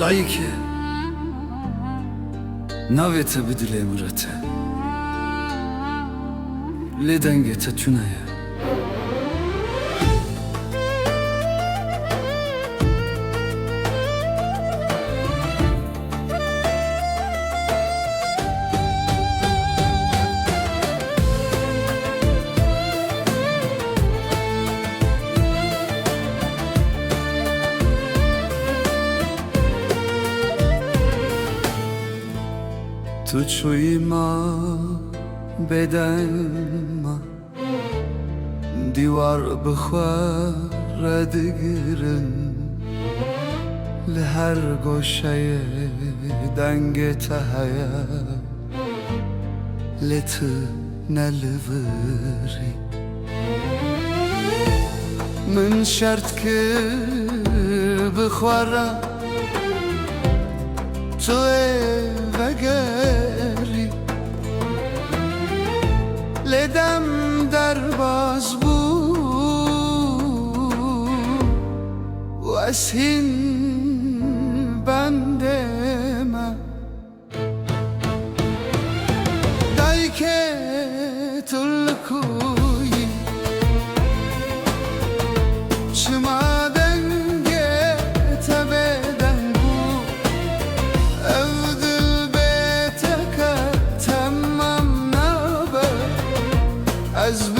دایی که ناویت بدل امرته لدنگت چونه تو چوی ما بدن ما دیوار بخواه دگرن لهر گوشه دنگ تهیا لت نلوری من شرط که بخوارم تو وگری لدم در باز و اسهین بنده من دایی که تلکوی چما دنگه تبدن بود او دل بیتک تمام نبه از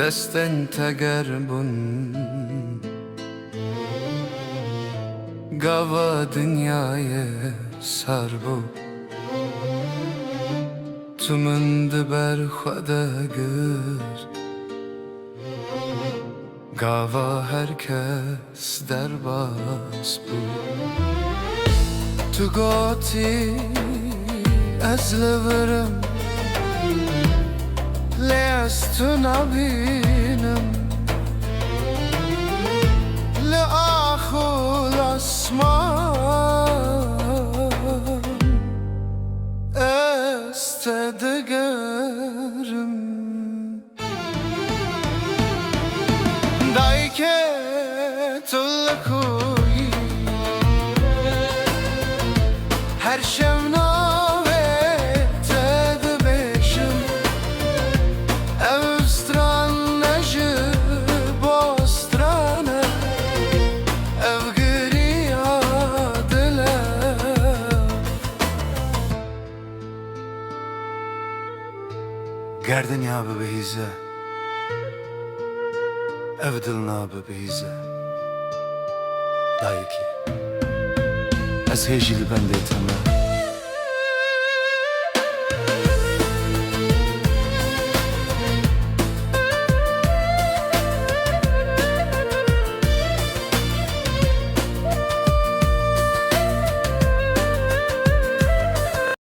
دستن تگربون گاوا dünyayı sar bu تو من دبر خدا گر گاوا herkes در باز بود تو گاتی از لورم لست نبینم لآخو الاسمان استدگرم دایی که تلکوی her şem گردن یا ببیزه افدلنا ببیزه دایی که از هیچی بنده تمام